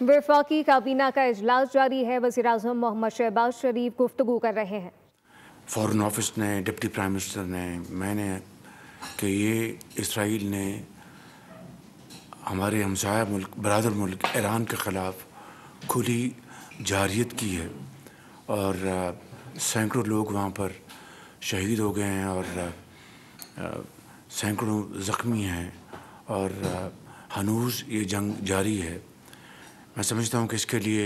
वफाकी काबीना का इजलास जारी है। वज़ीर-ए-आज़म मोहम्मद शहबाज शरीफ गुफ्तगू कर रहे हैं। फॉरेन ऑफिस ने, डिप्टी प्राइम मिनिस्टर ने, मैंने कि ये इसराइल ने हमारे हमसाया मुल्क, बरादर मुल्क ईरान के ख़िलाफ़ खुली जारियत की है और सैकड़ों लोग वहाँ पर शहीद हो गए हैं और सैकड़ों ज़ख्मी हैं और हनूज़ ये जंग जारी है। मैं समझता हूँ कि इसके लिए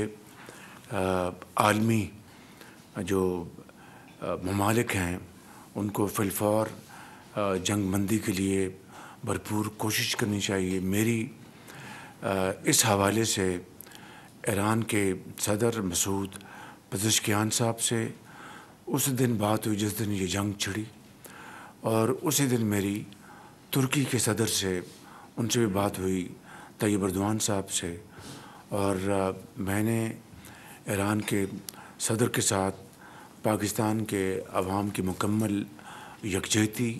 आलमी जो ममालिक हैं उनको फ़िलफ़ौर जंग बंदी के लिए भरपूर कोशिश करनी चाहिए। मेरी इस हवाले से ईरान के सदर मसूद पेज़ेश्कियान साहब से उस दिन बात हुई जिस दिन ये जंग छिड़ी, और उसी दिन मेरी तुर्की के सदर से उनसे भी बात हुई, तैयब एर्दोआन साहब से, और मैंने ईरान के सदर के साथ पाकिस्तान के अवाम की मुकम्मल यकजहती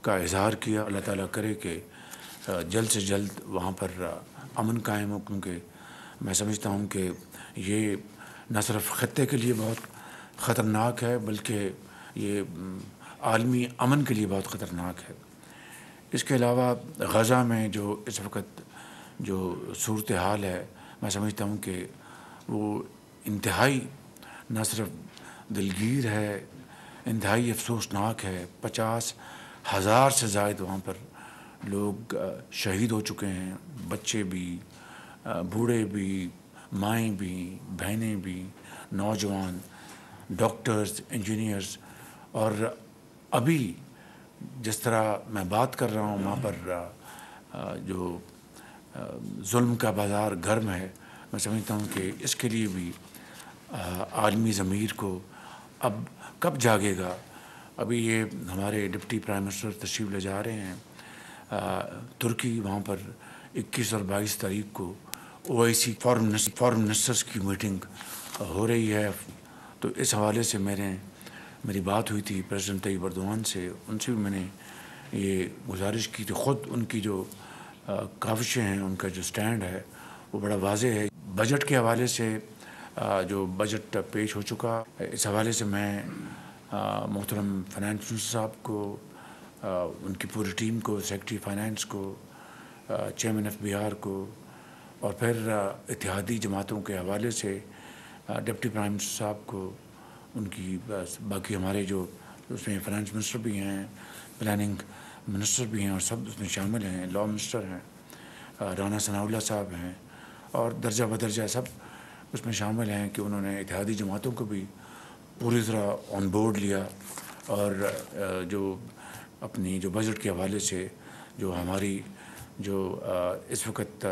का इज़हार किया। अल्लाह ताला करे कि जल्द से जल्द वहाँ पर अमन कायम हो, क्योंकि मैं समझता हूँ कि ये न सिर्फ ख़त्ते के लिए बहुत ख़तरनाक है बल्कि ये आलमी अमन के लिए बहुत ख़तरनाक है। इसके अलावा गज़ा में जो इस वक्त जो सूरत हाल है, मैं समझता हूँ कि वो इंतहाई न सिर्फ दिलगीर है, इंतहाई अफसोसनाक है। 50,000 से ज़ायद वहाँ पर लोग शहीद हो चुके हैं, बच्चे भी, बूढ़े भी, माएँ भी, बहनें भी, नौजवान, डॉक्टर्स, इंजीनियर्स। और अभी जिस तरह मैं बात कर रहा हूँ वहाँ पर जो जुल्म का बाज़ार गर्म है, मैं समझता हूँ कि इसके लिए भी आलमी ज़मीर को अब कब जागेगा। अभी ये हमारे डिप्टी प्राइम मिनिस्टर तशरीफ़ ले जा रहे हैं तुर्की, वहाँ पर 21 और 22 तारीख को OIC फॉरेन मिनिस्टर्स की मीटिंग हो रही है। तो इस हवाले से मेरी बात हुई थी प्रेसिडेंट तैयब एर्दोआन से, उनसे भी मैंने ये गुजारिश की थी। ख़ुद उनकी जो काविशें हैं, उनका जो स्टैंड है वो बड़ा वाज़ेह है। बजट के हवाले से जो बजट पेश हो चुका, इस हवाले से मैं मोहतरम फाइनेंस मिनिस्टर साहब को, उनकी पूरी टीम को, सेक्रेटरी फाइनेंस को, चेयरमैन FBR को, और फिर इत्तेहादी जमातों के हवाले से डिप्टी प्राइम मिनिस्टर साहब को, उनकी बाकी हमारे जो उसमें फाइनेंस मिनिस्टर भी हैं, प्लानिंग मिनिस्टर भी हैं, और सब उसमें शामिल हैं, लॉ मिनिस्टर हैं, राना सनाउल्लाह साहब हैं, और दर्जा बदर्जा सब उसमें शामिल हैं कि उन्होंने इत्तेहादी जमातों को भी पूरी तरह ऑन बोर्ड लिया। और जो अपनी जो बजट के हवाले से जो हमारी जो इस वक्त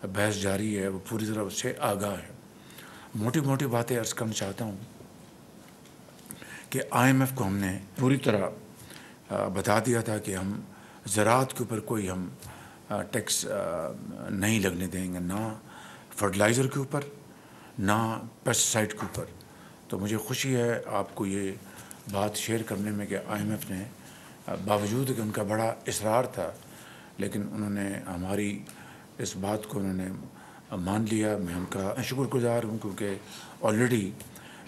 बहस जारी है वो पूरी तरह उससे आगाह है। मोटी मोटी बातें अर्ज़ करना चाहता हूँ कि IMF को हमने पूरी तरह बता दिया था कि हम ज़राअत के ऊपर कोई हम टैक्स नहीं लगने देंगे, ना फर्टिलाइज़र के ऊपर, ना पेस्टिसाइड के ऊपर। तो मुझे खुशी है आपको ये बात शेयर करने में कि IMF ने बावजूद कि उनका बड़ा इसरार था, लेकिन उन्होंने हमारी इस बात को उन्होंने मान लिया। मैं उनका शुक्रगुज़ार हूँ, क्योंकि ऑलरेडी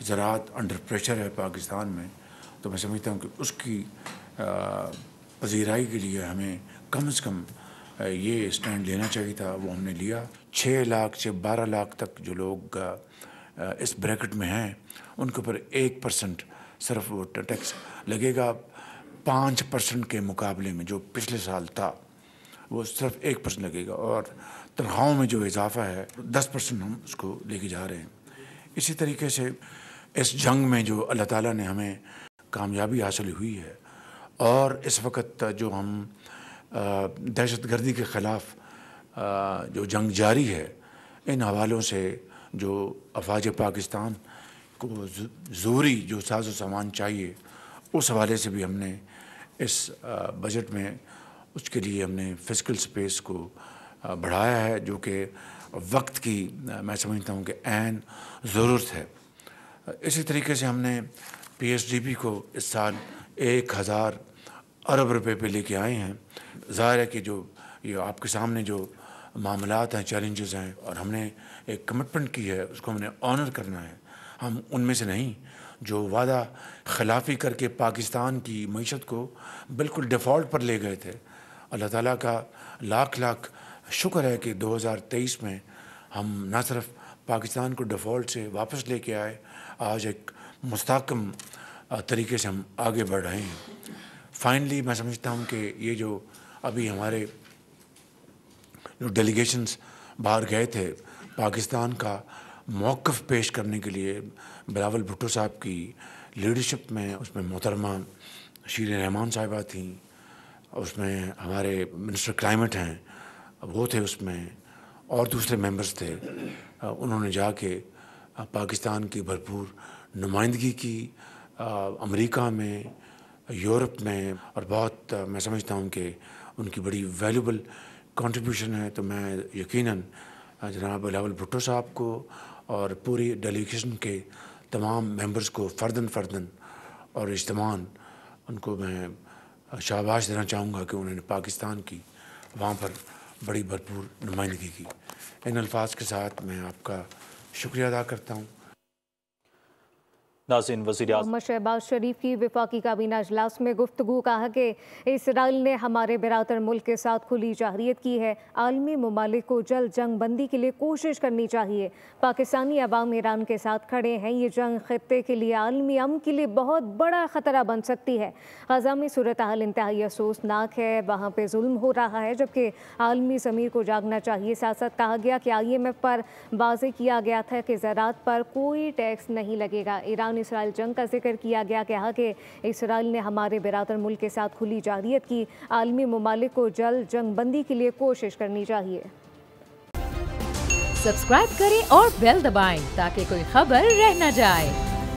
ज़राअत अंडर प्रेशर है पाकिस्तान में। तो मैं समझता हूँ कि उसकी पजीराई के लिए हमें कम से कम ये स्टैंड लेना चाहिए था, वो हमने लिया। 6 लाख से 12 लाख तक जो लोग इस ब्रैकेट में हैं उनके ऊपर 1% सिर्फ वो टैक्स लगेगा। 5% के मुकाबले में जो पिछले साल था वो सिर्फ 1% लगेगा, और तनख्वाहों में जो इजाफा है 10% हम उसको लेके जा रहे हैं। इसी तरीके से इस जंग में जो अल्लाह ताला ने हमें कामयाबी हासिल हुई है, और इस वक्त जो हम दहशतगर्दी के ख़िलाफ़ जो जंग जारी है, इन हवालों से जो अफ़वाज पाकिस्तान को ज़रूरी जो साज़ो सामान चाहिए, उस हवाले से भी हमने इस बजट में उसके लिए हमने फ़िस्कल स्पेस को बढ़ाया है, जो कि वक्त की मैं समझता हूँ कि ऐन ज़रूरत है। इसी तरीके से हमने PSDB को इस साल 1000 अरब रुपए पे लेके आए हैं। ज़ाहिर है कि जो ये आपके सामने जो معاملات ہیں، چیلنجز ہیں، اور ہم نے ایک کمٹمنٹ کی ہے، اس کو ہم نے آنر کرنا ہے. ہم ان میں سے نہیں جو وعدہ خلافی کر کے پاکستان کی معیشت کو بالکل ڈیفالٹ پر لے گئے تھے. اللہ تعالیٰ کا لاکھ لاکھ شکر ہے کہ 2023 میں ہم نہ صرف پاکستان کو ڈیفالٹ سے واپس لے کے آئے، آج ایک مستحکم طریقے سے ہم آگے بڑھ رہے ہیں. فائنلی میں سمجھتا ہوں کہ یہ جو ابھی ہمارے جو ڈیلیگیشنز باہر گئے تھے پاکستان کا موقف پیش کرنے کے لیے، بلاول بھٹو صاحب کی لیڈرشپ میں، اس میں محترمہ شیریں رحمان صاحبہ تھیں، اس میں ہمارے منسٹر کلائمیٹ ہیں وہ تھے، اس میں اور دوسرے ممبرز تھے. انہوں نے جا کے پاکستان کی بھرپور نمائندگی کی امریکہ میں، یورپ میں، اور بہت میں سمجھتا ہوں کہ ان کی بڑی ویلیوبل کنٹریبیوشن ہے. تو میں یقیناً جناب بلاول بھٹو صاحب کو اور پوری ڈیلیگیشن کے تمام ممبرز کو فرداً اور اجتماعاً ان کو میں شاباش دینا چاہوں گا کہ انہوں نے پاکستان کی وہاں پر بڑی بھرپور نمائندگی کی. ان الفاظ کے ساتھ میں آپ کا شکریہ ادا کرتا ہوں. ناظرین، وزیر اعظم محمد شہباز شریف کی وفاقی کابینہ اجلاس میں گفتگو. کہا کہ اسرائیل نے ہمارے برادر ملک کے ساتھ کھلی جارحیت کی ہے. عالمی ممالک کو جلد جنگ بندی کے لیے کوشش کرنی چاہیے. پاکستانی عوام ایران کے ساتھ کھڑے ہیں. یہ جنگ خطے کے لیے، عالمی امن کے لیے بہت بڑا خطرہ بن سکتی ہے. غزہ میں صورتحال انتہائی افسوسناک ہے. وہاں پہ ظلم ہو رہا ہے جبکہ عالمی ضمیر کو جاگنا چاہیے. ساتھ ساتھ کہا گیا کہ IMF پر واضح کیا گیا تھا کہ زراعت پر کوئی ٹیکس نہیں لگے گا. ایران اسرائیل جنگ کا ذکر کیا گیا. کہا کہ اسرائیل نے ہمارے برادر ملک کے ساتھ کھلی جارحیت کی. عالمی ممالک کو جلد جنگ بندی کے لیے کوشش کرنی چاہیے. سبسکرائب کریں اور بیل دبائیں تاکہ کوئی خبر رہ نہ جائے.